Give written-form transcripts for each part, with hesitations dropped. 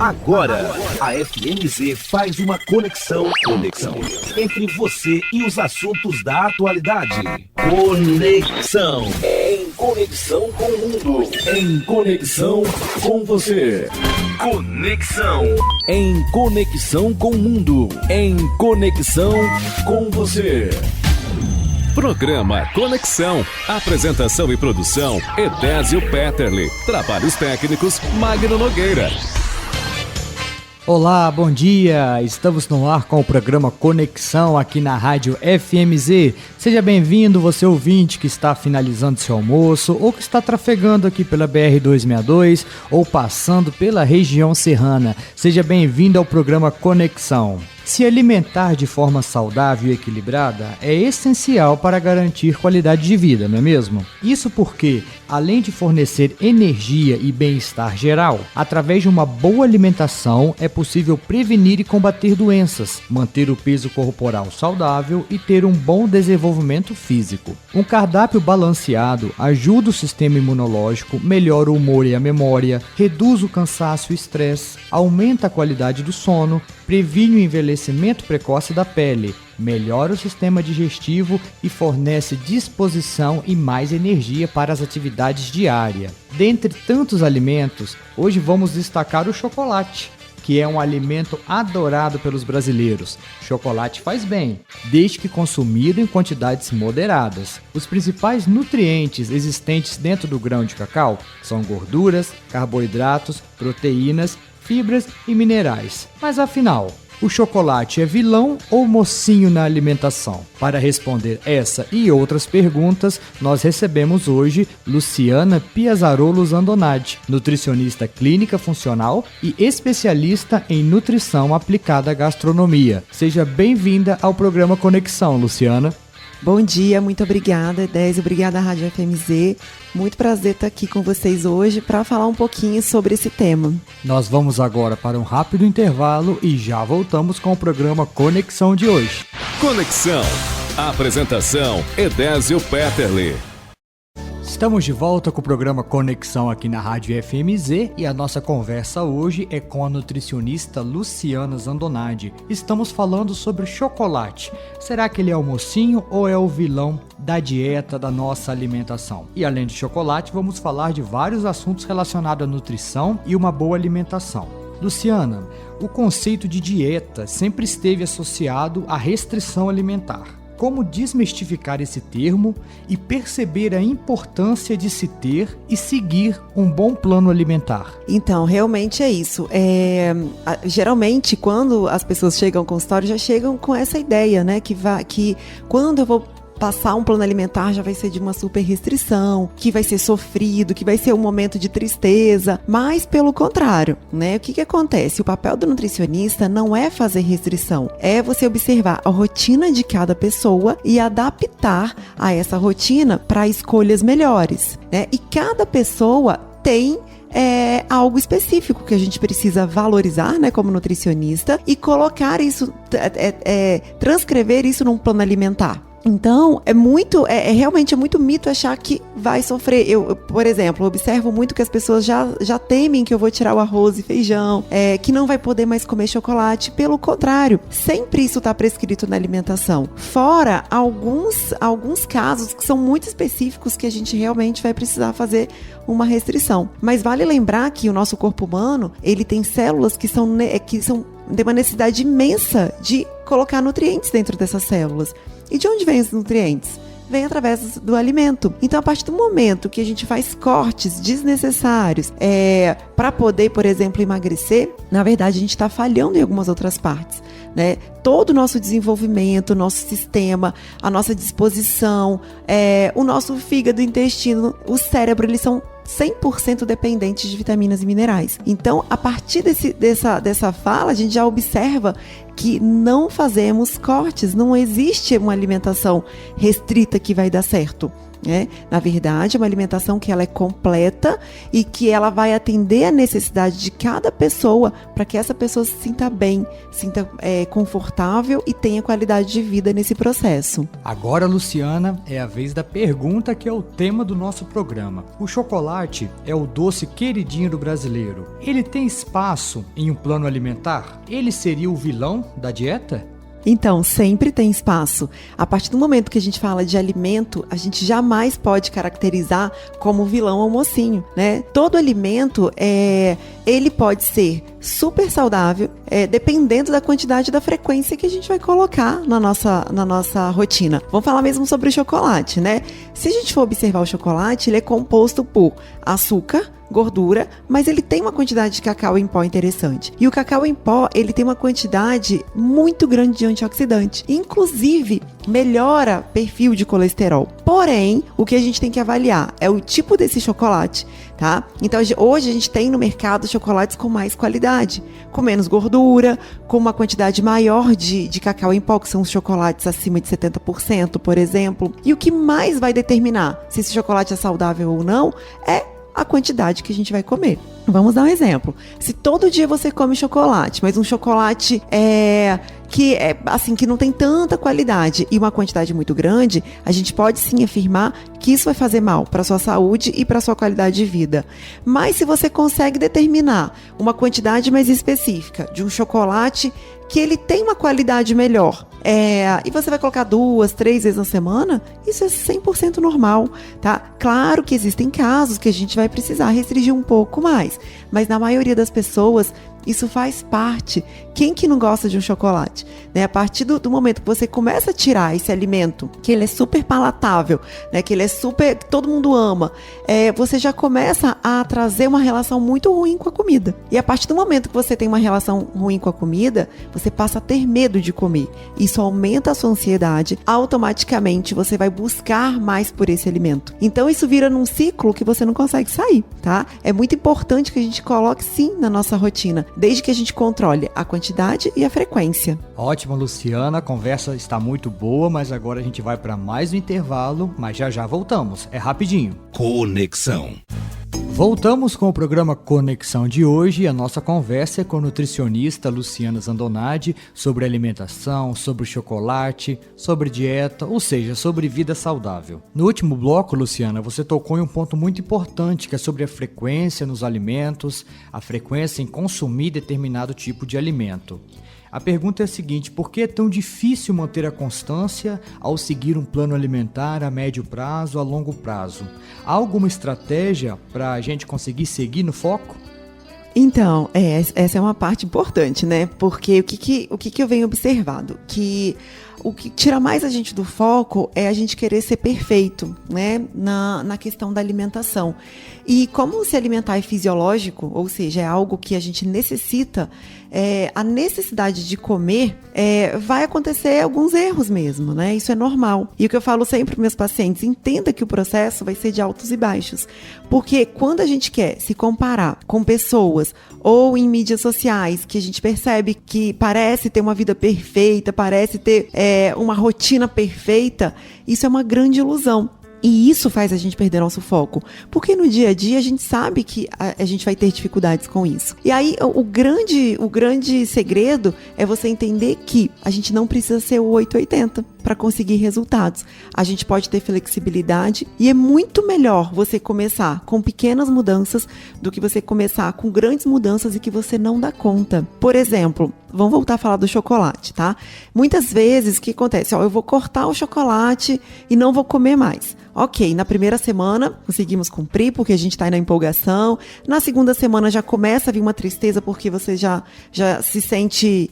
Agora, a FMZ faz uma conexão entre você e os assuntos da atualidade. Conexão. Em conexão com o mundo. Em conexão com você. Conexão. Em conexão com o mundo. Em conexão com você. Programa Conexão. Apresentação e produção, Edésio Petterle. Trabalhos técnicos, Magno Nogueira. Olá, bom dia! Estamos no ar com o programa Conexão aqui na Rádio FMZ. Seja bem-vindo, você ouvinte que está finalizando seu almoço ou que está trafegando aqui pela BR-262 ou passando pela região serrana. Seja bem-vindo ao programa Conexão. Se alimentar de forma saudável e equilibrada é essencial para garantir qualidade de vida, não é mesmo? Isso porque, além de fornecer energia e bem-estar geral, através de uma boa alimentação é possível prevenir e combater doenças, manter o peso corporal saudável e ter um bom desenvolvimento físico. Um cardápio balanceado ajuda o sistema imunológico, melhora o humor e a memória, reduz o cansaço e estresse, aumenta a qualidade do sono, previne o envelhecimento precoce da pele, melhora o sistema digestivo e fornece disposição e mais energia para as atividades diárias. Dentre tantos alimentos, hoje vamos destacar o chocolate, que é um alimento adorado pelos brasileiros. Chocolate faz bem, desde que consumido em quantidades moderadas. Os principais nutrientes existentes dentro do grão de cacau são gorduras, carboidratos, proteínas, fibras e minerais. Mas afinal, o chocolate é vilão ou mocinho na alimentação? Para responder essa e outras perguntas, nós recebemos hoje Luciana Piazarolo Zandonati, nutricionista clínica funcional e especialista em nutrição aplicada à gastronomia. Seja bem-vinda ao programa Conexão, Luciana. Bom dia, muito obrigada, Edésio, obrigada à Rádio FMZ. Muito prazer estar aqui com vocês hoje para falar um pouquinho sobre esse tema. Nós vamos agora para um rápido intervalo e já voltamos com o programa Conexão de hoje. Conexão. Apresentação, Edésio Petterle. Estamos de volta com o programa Conexão aqui na Rádio FMZ e a nossa conversa hoje é com a nutricionista Luciana Zandonati. Estamos falando sobre chocolate. Será que ele é o mocinho ou é o vilão da dieta da nossa alimentação? E além de chocolate, vamos falar de vários assuntos relacionados à nutrição e uma boa alimentação. Luciana, o conceito de dieta sempre esteve associado à restrição alimentar. Como desmistificar esse termo e perceber a importância de se ter e seguir um bom plano alimentar? Então, realmente é isso. Geralmente, quando as pessoas chegam ao consultório, já chegam com essa ideia, né? Que quando eu vou passar um plano alimentar já vai ser de uma super restrição, que vai ser sofrido, que vai ser um momento de tristeza, mas pelo contrário, né? O que acontece? O papel do nutricionista não é fazer restrição, é você observar a rotina de cada pessoa e adaptar a essa rotina para escolhas melhores, né? E cada pessoa tem algo específico que a gente precisa valorizar, né, como nutricionista e colocar isso, transcrever isso num plano alimentar. Então, realmente é muito mito achar que vai sofrer. Eu, por exemplo, observo muito que as pessoas já temem que eu vou tirar o arroz e feijão, que não vai poder mais comer chocolate. Pelo contrário, sempre isso está prescrito na alimentação. Fora alguns casos que são muito específicos que a gente realmente vai precisar fazer uma restrição. Mas vale lembrar que o nosso corpo humano, ele tem células que são de uma necessidade imensa de colocar nutrientes dentro dessas células. E de onde vêm os nutrientes? Vem através do alimento. Então, a partir do momento que a gente faz cortes desnecessários para poder, por exemplo, emagrecer, na verdade, a gente está falhando em algumas outras partes, né? Todo o nosso desenvolvimento, o nosso sistema, a nossa disposição, o nosso fígado, intestino, o cérebro, eles são 100% dependentes de vitaminas e minerais. Então, a partir dessa fala, a gente já observa que não fazemos cortes, não existe uma alimentação restrita que vai dar certo, né? Na verdade, é uma alimentação que ela é completa e que ela vai atender a necessidade de cada pessoa para que essa pessoa se sinta bem, sinta confortável e tenha qualidade de vida nesse processo. Agora, Luciana, é a vez da pergunta que é o tema do nosso programa. O chocolate é o doce queridinho do brasileiro. Ele tem espaço em um plano alimentar? Ele seria o vilão da dieta? Então, sempre tem espaço. A partir do momento que a gente fala de alimento, a gente jamais pode caracterizar como vilão ou mocinho, né? Todo alimento, ele pode ser super saudável, dependendo da quantidade e da frequência que a gente vai colocar na nossa rotina. Vamos falar mesmo sobre o chocolate, né? Se a gente for observar o chocolate, ele é composto por açúcar, gordura, mas ele tem uma quantidade de cacau em pó interessante. E o cacau em pó, ele tem uma quantidade muito grande de antioxidante. Inclusive, melhora perfil de colesterol. Porém, o que a gente tem que avaliar é o tipo desse chocolate, tá? Então, hoje a gente tem no mercado chocolates com mais qualidade, com menos gordura, com uma quantidade maior de cacau em pó, que são os chocolates acima de 70%, por exemplo. E o que mais vai determinar se esse chocolate é saudável ou não é a quantidade que a gente vai comer. Vamos dar um exemplo. Se todo dia você come chocolate, mas um chocolate que não tem tanta qualidade e uma quantidade muito grande, a gente pode sim afirmar que isso vai fazer mal para a sua saúde e para a sua qualidade de vida. Mas se você consegue determinar uma quantidade mais específica de um chocolate que ele tem uma qualidade melhor, e você vai colocar 2, 3 vezes na semana, isso é 100% normal, tá? Claro que existem casos que a gente vai precisar restringir um pouco mais, mas na maioria das pessoas isso faz parte. Quem que não gosta de um chocolate? Né? A partir do momento que você começa a tirar esse alimento, que ele é super palatável, né? Que ele é super, que todo mundo ama, você já começa a trazer uma relação muito ruim com a comida. E a partir do momento que você tem uma relação ruim com a comida, você passa a ter medo de comer. Isso aumenta a sua ansiedade, automaticamente você vai buscar mais por esse alimento. Então isso vira num ciclo que você não consegue sair, tá? É muito importante que a gente coloque sim na nossa rotina, desde que a gente controle a quantidade e a frequência. Ótimo, Luciana, a conversa está muito boa, mas agora a gente vai para mais um intervalo, mas já voltamos, é rapidinho. Conexão. Voltamos com o programa Conexão de hoje e a nossa conversa é com a nutricionista Luciana Zandonadi sobre alimentação, sobre chocolate, sobre dieta, ou seja, sobre vida saudável. No último bloco, Luciana, você tocou em um ponto muito importante, que é sobre a frequência nos alimentos, a frequência em consumir determinado tipo de alimento. A pergunta é a seguinte: por que é tão difícil manter a constância ao seguir um plano alimentar a médio prazo, a longo prazo? Há alguma estratégia para a gente conseguir seguir no foco? Então, essa é uma parte importante, né? Porque o que eu venho observando? Que o que tira mais a gente do foco é a gente querer ser perfeito, né? Na questão da alimentação. E como se alimentar é fisiológico, ou seja, é algo que a gente necessita, a necessidade de comer, vai acontecer alguns erros mesmo, né? Isso é normal. E o que eu falo sempre para meus pacientes, entenda que o processo vai ser de altos e baixos. Porque quando a gente quer se comparar com pessoas ou em mídias sociais, que a gente percebe que parece ter uma vida perfeita, parece ter uma rotina perfeita, isso é uma grande ilusão. E isso faz a gente perder nosso foco. Porque no dia a dia a gente sabe que a gente vai ter dificuldades com isso. E aí o grande segredo é você entender que a gente não precisa ser o 880 para conseguir resultados. A gente pode ter flexibilidade e é muito melhor você começar com pequenas mudanças do que você começar com grandes mudanças e que você não dá conta. Por exemplo, vamos voltar a falar do chocolate, tá? Muitas vezes o que acontece? Eu vou cortar o chocolate e não vou comer mais. Ok, na primeira semana conseguimos cumprir porque a gente está aí na empolgação. Na segunda semana já começa a vir uma tristeza porque você já se sente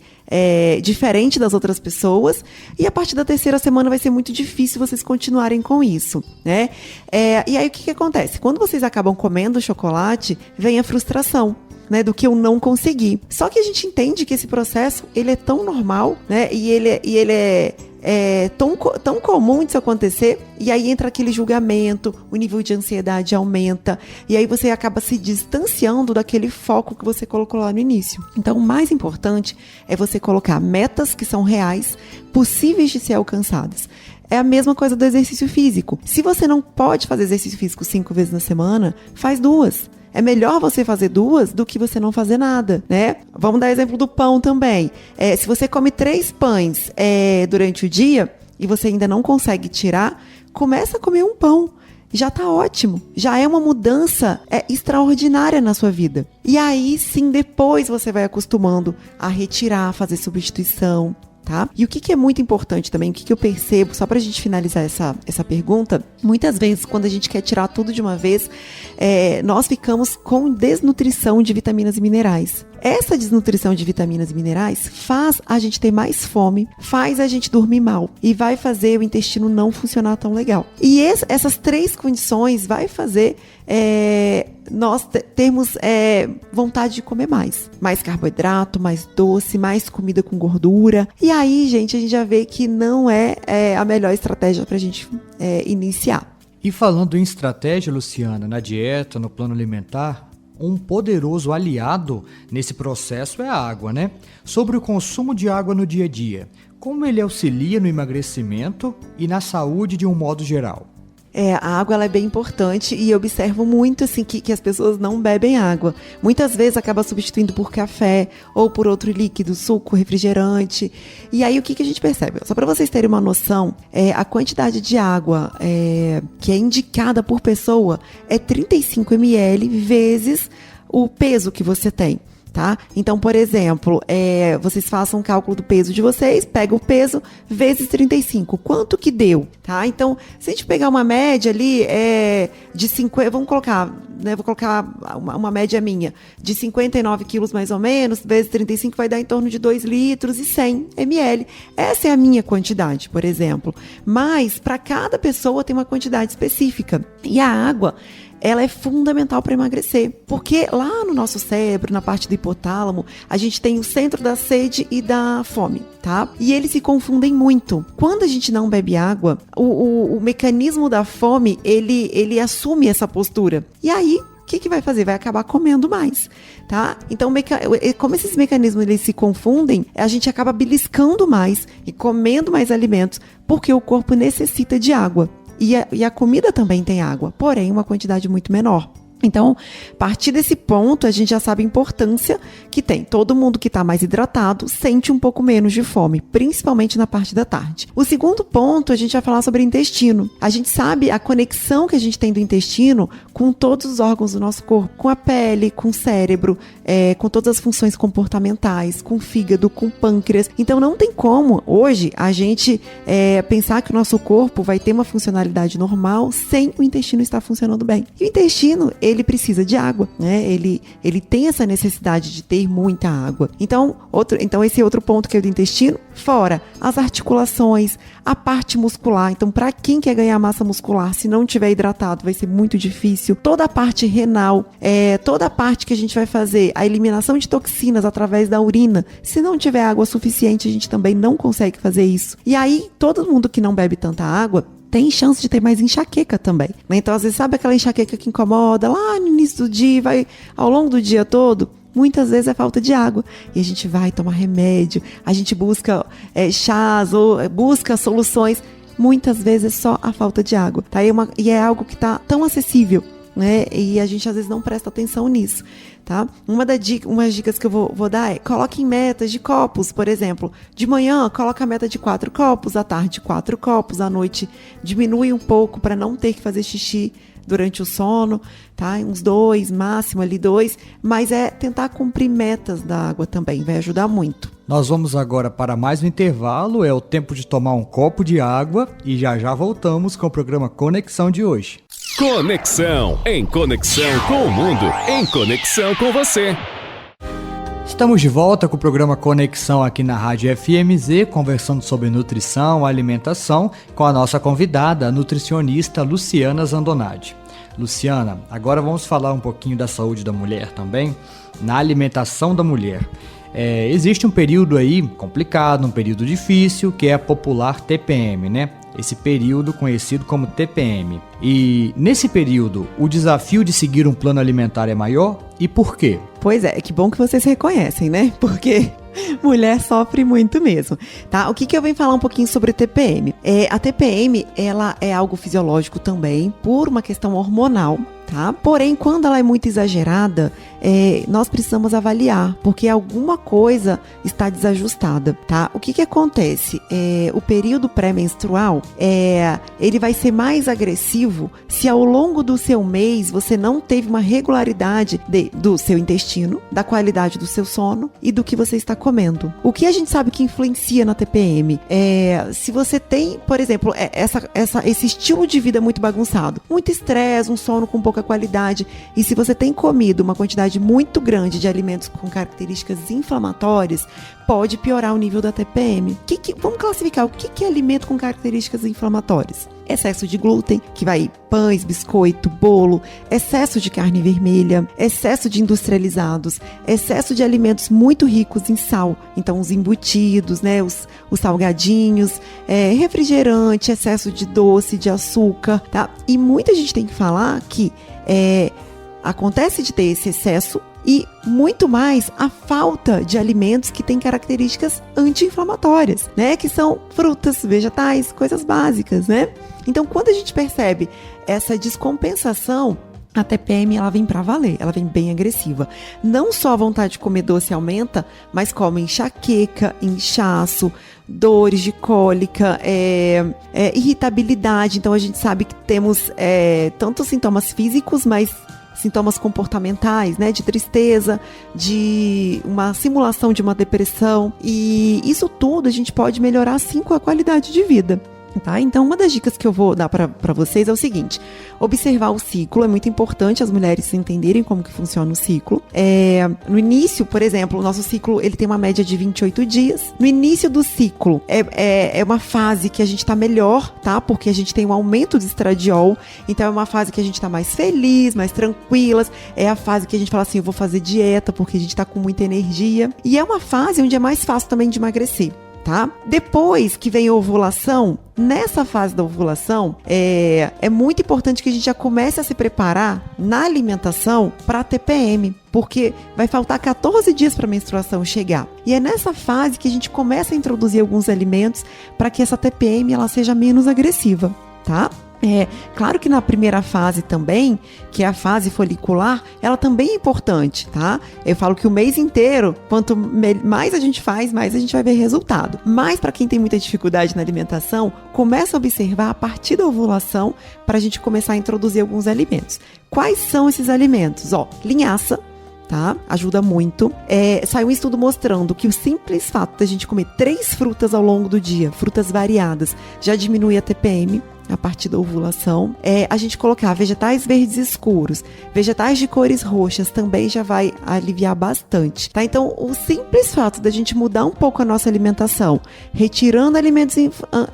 diferente das outras pessoas. E a partir da terceira semana vai ser muito difícil vocês continuarem com isso, né? E aí o que acontece? Quando vocês acabam comendo o chocolate, vem a frustração, né, do que eu não consegui. Só que a gente entende que esse processo ele é tão normal, né? E ele é tão comum disso acontecer, e aí entra aquele julgamento, o nível de ansiedade aumenta, e aí você acaba se distanciando daquele foco que você colocou lá no início. Então, o mais importante é você colocar metas que são reais, possíveis de ser alcançadas. É a mesma coisa do exercício físico. Se você não pode fazer exercício físico 5 vezes na semana, faz 2. É melhor você fazer 2 do que você não fazer nada, né? Vamos dar exemplo do pão também. Se você come 3 pães durante o dia e você ainda não consegue tirar, começa a comer um pão. Já tá ótimo. Já é uma mudança extraordinária na sua vida. E aí, sim, depois você vai acostumando a retirar, fazer substituição, tá? E o que é muito importante também, o que eu percebo, só pra gente finalizar essa pergunta, muitas vezes, quando a gente quer tirar tudo de uma vez, nós ficamos com desnutrição de vitaminas e minerais. Essa desnutrição de vitaminas e minerais faz a gente ter mais fome, faz a gente dormir mal e vai fazer o intestino não funcionar tão legal. E essas 3 condições vai fazer nós termos vontade de comer mais. Mais carboidrato, mais doce, mais comida com gordura. E aí, gente, a gente já vê que não é a melhor estratégia pra gente iniciar. E falando em estratégia, Luciana, na dieta, no plano alimentar, um poderoso aliado nesse processo é a água, né? Sobre o consumo de água no dia a dia, como ele auxilia no emagrecimento e na saúde de um modo geral? A água ela é bem importante e eu observo muito assim, que as pessoas não bebem água. Muitas vezes acaba substituindo por café ou por outro líquido, suco, refrigerante. E aí o que a gente percebe? Só para vocês terem uma noção, a quantidade de água que é indicada por pessoa é 35 ml vezes o peso que você tem. Tá? Então, por exemplo, vocês façam um cálculo do peso de vocês, pega o peso vezes 35. Quanto que deu? Tá? Então, se a gente pegar uma média ali de 50, vamos colocar, né, vou colocar uma média minha, de 59 quilos mais ou menos, vezes 35 vai dar em torno de 2 litros e 100 ml. Essa é a minha quantidade, por exemplo. Mas, para cada pessoa tem uma quantidade específica. E a água, ela é fundamental para emagrecer, porque lá no nosso cérebro, na parte do hipotálamo, a gente tem o centro da sede e da fome, tá? E eles se confundem muito. Quando a gente não bebe água, o mecanismo da fome, ele assume essa postura. E aí, o que vai fazer? Vai acabar comendo mais, tá? Então, como esses mecanismos eles se confundem, a gente acaba beliscando mais e comendo mais alimentos, porque o corpo necessita de água. E a comida também tem água, porém uma quantidade muito menor. Então, a partir desse ponto, a gente já sabe a importância que tem. Todo mundo que está mais hidratado sente um pouco menos de fome, principalmente na parte da tarde. O segundo ponto, a gente vai falar sobre o intestino. A gente sabe a conexão que a gente tem do intestino com todos os órgãos do nosso corpo, com a pele, com o cérebro, com todas as funções comportamentais, com o fígado, com o pâncreas. Então, não tem como, hoje, a gente pensar que o nosso corpo vai ter uma funcionalidade normal sem o intestino estar funcionando bem. E o intestino, ele precisa de água, né? Ele tem essa necessidade de ter muita água. Então, esse outro ponto que é o do intestino, fora as articulações, a parte muscular. Então, para quem quer ganhar massa muscular, se não tiver hidratado, vai ser muito difícil. Toda a parte renal, toda a parte que a gente vai fazer, a eliminação de toxinas através da urina. Se não tiver água suficiente, a gente também não consegue fazer isso. E aí, todo mundo que não bebe tanta água, tem chance de ter mais enxaqueca também. Então, às vezes, sabe aquela enxaqueca que incomoda lá no início do dia, vai ao longo do dia todo? Muitas vezes é falta de água. E a gente vai tomar remédio, a gente busca chás ou busca soluções. Muitas vezes é só a falta de água. Tá? E é algo que está tão acessível, né? E a gente às vezes não presta atenção nisso. Tá? Umas dicas que eu vou dar coloque em metas de copos, por exemplo. De manhã, coloca a meta de 4 copos, à tarde 4 copos, à noite diminui um pouco para não ter que fazer xixi durante o sono, tá? Uns 2, máximo ali 2, mas tentar cumprir metas da água também, vai ajudar muito. Nós vamos agora para mais um intervalo, é o tempo de tomar um copo de água e já voltamos com o programa Conexão de hoje. Conexão, em conexão com o mundo, em conexão com você. Estamos de volta com o programa Conexão aqui na Rádio FMZ, conversando sobre nutrição, alimentação, com a nossa convidada, a nutricionista Luciana Zandonati. Luciana, agora vamos falar um pouquinho da saúde da mulher também, na alimentação da mulher. Existe um período aí complicado, um período difícil, que é a popular TPM, né? Esse período conhecido como TPM. E nesse período, o desafio de seguir um plano alimentar é maior? E por quê? Pois é, que bom que vocês reconhecem, né? Porque Mulher sofre muito mesmo, tá? O que eu venho falar um pouquinho sobre TPM? A TPM, ela é algo fisiológico também, por uma questão hormonal, tá? Porém, quando ela é muito exagerada, nós precisamos avaliar, porque alguma coisa está desajustada, tá? O que acontece? O período pré-menstrual, ele vai ser mais agressivo se ao longo do seu mês você não teve uma regularidade do seu intestino, da qualidade do seu sono e do que você está comendo. O que a gente sabe que influencia na TPM? Se você tem, por exemplo, esse estilo de vida muito bagunçado, muito estresse, um sono com pouca qualidade, e se você tem comido uma quantidade muito grande de alimentos com características inflamatórias, pode piorar o nível da TPM. Vamos classificar o que é alimento com características inflamatórias. Excesso de glúten, que vai pães, biscoito, bolo, excesso de carne vermelha, excesso de industrializados, excesso de alimentos muito ricos em sal, então os embutidos, né, os salgadinhos, refrigerante, excesso de doce, de açúcar, tá? E muita gente tem que falar que acontece de ter esse excesso e muito mais a falta de alimentos que têm características anti-inflamatórias, né? Que são frutas, vegetais, coisas básicas, né? Então, quando a gente percebe essa descompensação, a TPM, ela vem pra valer, ela vem bem agressiva. Não só a vontade de comer doce aumenta, mas como enxaqueca, inchaço, dores de cólica, irritabilidade. Então, a gente sabe que temos tanto sintomas físicos, mas sintomas comportamentais, né, de tristeza, de uma simulação de uma depressão, e isso tudo a gente pode melhorar sim com a qualidade de vida. Tá? Então, uma das dicas que eu vou dar para vocês é o seguinte: observar o ciclo. É muito importante as mulheres entenderem como que funciona o ciclo. No início, por exemplo, o nosso ciclo ele tem uma média de 28 dias. No início do ciclo, é uma fase que a gente tá melhor, tá? Porque a gente tem um aumento de estradiol. Então, é uma fase que a gente tá mais feliz, mais tranquilas. É a fase que a gente fala assim, eu vou fazer dieta porque a gente tá com muita energia. E é uma fase onde é mais fácil também de emagrecer. Tá? Depois que vem a ovulação, nessa fase da ovulação, é muito importante que a gente já comece a se preparar na alimentação para a TPM, porque vai faltar 14 dias para a menstruação chegar. E é nessa fase que a gente começa a introduzir alguns alimentos para que essa TPM ela seja menos agressiva, tá? Claro que na primeira fase também, que é a fase folicular, ela também é importante, tá? Eu falo que o mês inteiro, quanto mais a gente faz, mais a gente vai ver resultado. Mas para quem tem muita dificuldade na alimentação, começa a observar a partir da ovulação para a gente começar a introduzir alguns alimentos. Quais são esses alimentos? Linhaça, tá? Ajuda muito. Saiu um estudo mostrando que o simples fato da gente comer 3 frutas ao longo do dia, frutas variadas, já diminui a TPM. A partir da ovulação, a gente colocar vegetais verdes escuros, vegetais de cores roxas também já vai aliviar bastante, tá? Então, o simples fato da gente mudar um pouco a nossa alimentação, retirando alimentos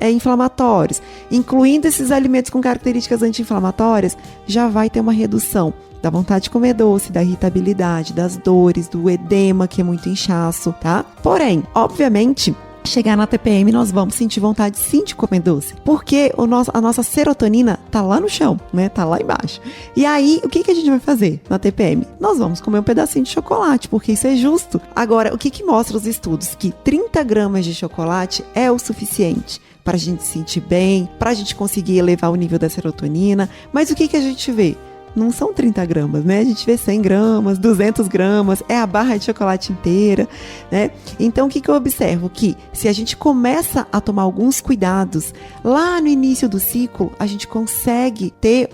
inflamatórios, incluindo esses alimentos com características anti-inflamatórias, já vai ter uma redução da vontade de comer doce, da irritabilidade, das dores, do edema, que é muito inchaço, tá? Porém, obviamente, chegar na TPM, nós vamos sentir vontade sim de comer doce, porque a nossa serotonina tá lá no chão, né? Tá lá embaixo. E aí, o que a gente vai fazer na TPM? Nós vamos comer um pedacinho de chocolate, porque isso é justo. Agora, o que mostra os estudos? Que 30 gramas de chocolate é o suficiente para a gente se sentir bem, para a gente conseguir elevar o nível da serotonina. Mas o que a gente vê? Não são 30 gramas, né? A gente vê 100 gramas, 200 gramas, é a barra de chocolate inteira, né? Então, o que eu observo? Que se a gente começa a tomar alguns cuidados, lá no início do ciclo, a gente consegue ter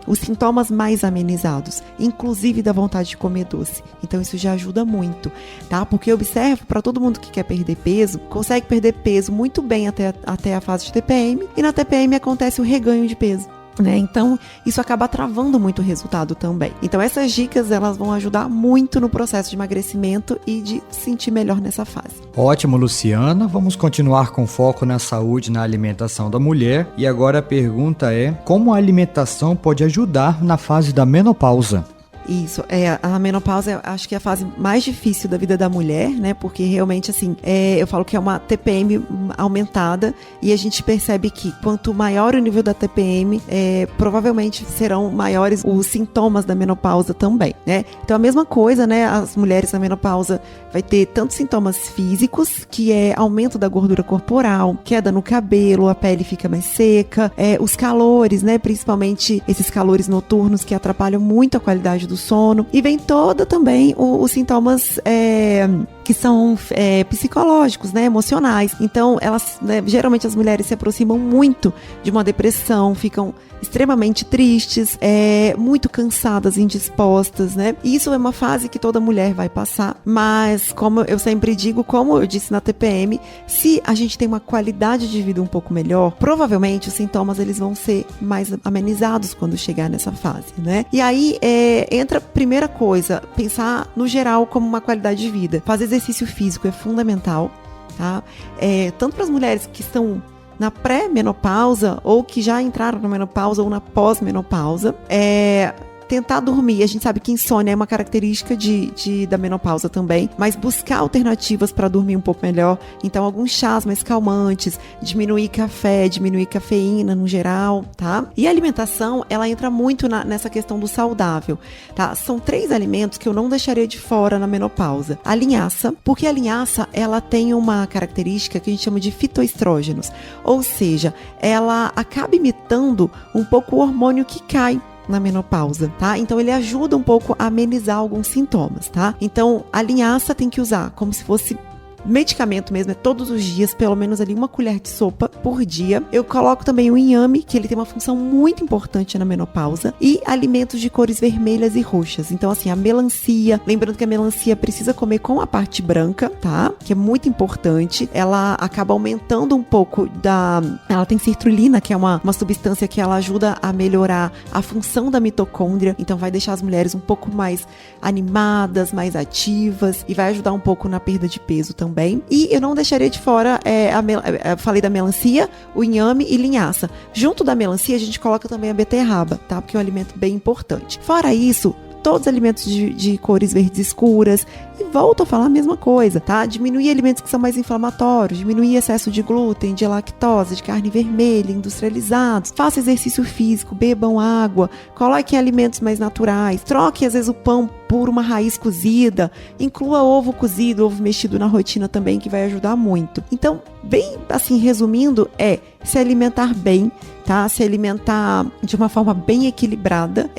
os sintomas mais amenizados, inclusive da vontade de comer doce. Então, isso já ajuda muito, tá? Porque eu observo, para todo mundo que quer perder peso, consegue perder peso muito bem até a fase de TPM, e na TPM acontece o reganho de peso. Né? Então, isso acaba travando muito o resultado também. Então, essas dicas, elas vão ajudar muito no processo de emagrecimento e de se sentir melhor nessa fase. Ótimo, Luciana. Vamos continuar com foco na saúde e na alimentação da mulher. E agora a pergunta é: como a alimentação pode ajudar na fase da menopausa? Isso, a menopausa acho que é a fase mais difícil da vida da mulher, né, porque realmente assim, eu falo que é uma TPM aumentada e a gente percebe que quanto maior o nível da TPM, provavelmente serão maiores os sintomas da menopausa também, né. Então a mesma coisa, né, as mulheres na menopausa vai ter tantos sintomas físicos, que é aumento da gordura corporal, queda no cabelo, a pele fica mais seca, os calores, né, principalmente esses calores noturnos que atrapalham muito a qualidade do sono, e vem toda também os sintomas que são psicológicos, né, emocionais. Então, elas, né, geralmente as mulheres se aproximam muito de uma depressão, ficam extremamente tristes, muito cansadas, indispostas, né? E isso é uma fase que toda mulher vai passar, mas como eu sempre digo, como eu disse na TPM, se a gente tem uma qualidade de vida um pouco melhor, provavelmente os sintomas eles vão ser mais amenizados quando chegar nessa fase, né? E aí entra a primeira coisa, pensar no geral como uma qualidade de vida. Fazer exercício físico é fundamental, tá? Tanto para as mulheres que estão na pré-menopausa ou que já entraram na menopausa ou na pós-menopausa, tentar dormir. A gente sabe que insônia é uma característica da menopausa também, mas buscar alternativas para dormir um pouco melhor. Então, alguns chás mais calmantes, diminuir café, diminuir cafeína no geral, tá? E a alimentação, ela entra muito nessa questão do saudável, tá? São 3 alimentos que eu não deixaria de fora na menopausa. A linhaça, porque a linhaça, ela tem uma característica que a gente chama de fitoestrógenos, ou seja, ela acaba imitando um pouco o hormônio que cai na menopausa, tá? Então ele ajuda um pouco a amenizar alguns sintomas, tá? Então a linhaça tem que usar como se fosse medicamento mesmo, todos os dias, pelo menos ali 1 colher de sopa por dia. Eu coloco também o inhame, que ele tem uma função muito importante na menopausa, e alimentos de cores vermelhas e roxas. Então assim, a melancia, lembrando que a melancia precisa comer com a parte branca, tá? Que é muito importante. Ela acaba aumentando um pouco ela tem citrulina, que é uma substância que ela ajuda a melhorar a função da mitocôndria, então vai deixar as mulheres um pouco mais animadas, mais ativas, e vai ajudar um pouco na perda de peso também. E eu não deixaria de fora, falei da melancia, o inhame e linhaça. Junto da melancia, a gente coloca também a beterraba, tá? Porque é um alimento bem importante. Fora isso, todos os alimentos de cores verdes escuras, e volto a falar a mesma coisa, tá? Diminuir alimentos que são mais inflamatórios, diminuir excesso de glúten, de lactose, de carne vermelha, industrializados, faça exercício físico, bebam água, coloquem alimentos mais naturais, troque às vezes o pão por uma raiz cozida, inclua ovo cozido, ovo mexido na rotina também, que vai ajudar muito. Então, bem assim, resumindo, se alimentar bem, tá? Se alimentar de uma forma bem equilibrada,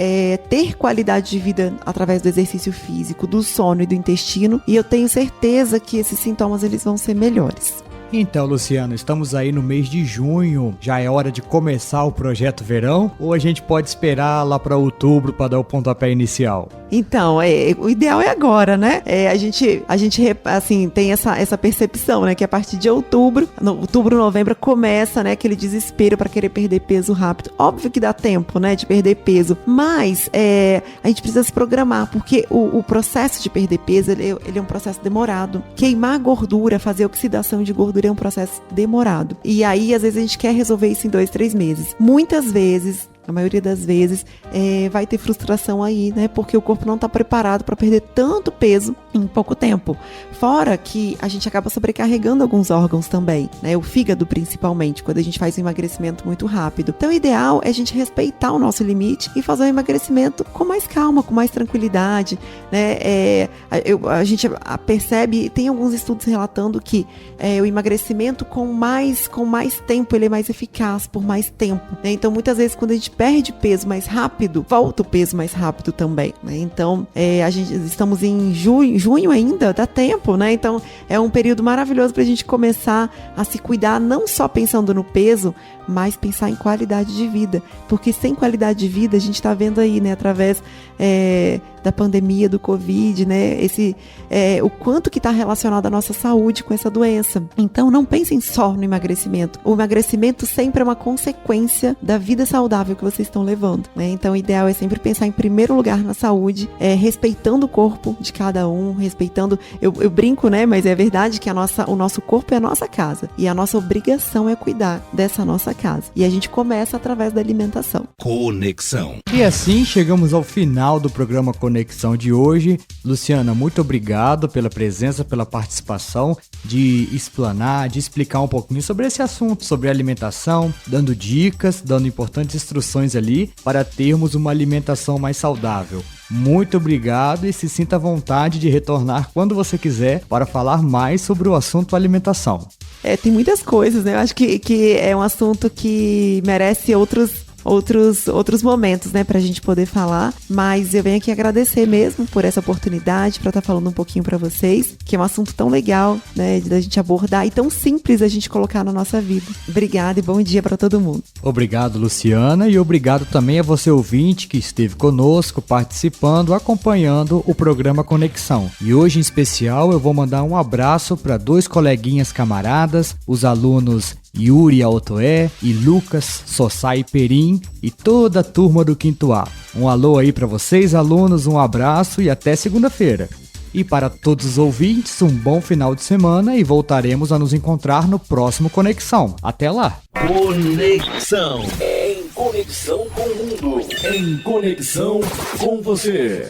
ter qualidade de vida através do exercício físico, do sono e do intestino, e eu tenho certeza que esses sintomas eles vão ser melhores. Então, Luciana, estamos aí no mês de junho, já é hora de começar o projeto verão, ou a gente pode esperar lá para outubro para dar o pontapé inicial? Então, o ideal é agora, né? A gente assim, tem essa percepção, né? Que a partir de outubro, novembro, começa, né? Aquele desespero para querer perder peso rápido. Óbvio que dá tempo, né? De perder peso, mas a gente precisa se programar, porque o processo de perder peso, ele é um processo demorado. Queimar gordura, fazer oxidação de gordura é um processo demorado. E aí, às vezes, a gente quer resolver isso em 2, 3 meses. Muitas vezes, a maioria das vezes, vai ter frustração aí, né? Porque o corpo não está preparado para perder tanto peso em pouco tempo. Fora que a gente acaba sobrecarregando alguns órgãos também, né? O fígado, principalmente, quando a gente faz um emagrecimento muito rápido. Então, o ideal é a gente respeitar o nosso limite e fazer um emagrecimento com mais calma, com mais tranquilidade, né? A gente percebe, tem alguns estudos relatando que o emagrecimento com mais tempo, ele é mais eficaz por mais tempo, né? Então, muitas vezes, quando a gente perde peso mais rápido, volta o peso mais rápido também, né? Então, estamos em junho ainda, dá tempo, né? Então, é um período maravilhoso pra gente começar a se cuidar, não só pensando no peso, mas pensar em qualidade de vida, porque sem qualidade de vida, a gente tá vendo aí, né, através da pandemia, do Covid, né, o quanto que tá relacionado à nossa saúde com essa doença. Então, não pensem só no emagrecimento. O emagrecimento sempre é uma consequência da vida saudável que que vocês estão levando, né? Então o ideal é sempre pensar em primeiro lugar na saúde, respeitando o corpo de cada um, respeitando, eu brinco, né? Mas é verdade que o nosso corpo é a nossa casa e a nossa obrigação é cuidar dessa nossa casa. E a gente começa através da alimentação. Conexão. E assim chegamos ao final do programa Conexão de hoje. Luciana, muito obrigado pela presença, pela participação, de explanar, de explicar um pouquinho sobre esse assunto, sobre alimentação, dando dicas, dando importantes instruções ali para termos uma alimentação mais saudável. Muito obrigado e se sinta à vontade de retornar quando você quiser para falar mais sobre o assunto alimentação. Tem muitas coisas, né? Eu acho que é um assunto que merece outros momentos, né, pra gente poder falar, mas eu venho aqui agradecer mesmo por essa oportunidade pra estar falando um pouquinho pra vocês, que é um assunto tão legal, né, da gente abordar e tão simples a gente colocar na nossa vida. Obrigada e bom dia pra todo mundo. Obrigado, Luciana, e obrigado também a você ouvinte que esteve conosco, participando, acompanhando o programa Conexão. E hoje em especial eu vou mandar um abraço para 2 coleguinhas camaradas, os alunos Yuri Altoé e Lucas Sossai Perim e toda a turma do 5º A. Um alô aí para vocês, alunos, um abraço e até segunda-feira. E para todos os ouvintes, um bom final de semana e voltaremos a nos encontrar no próximo Conexão. Até lá! Conexão. Em conexão com o mundo. Em conexão com você.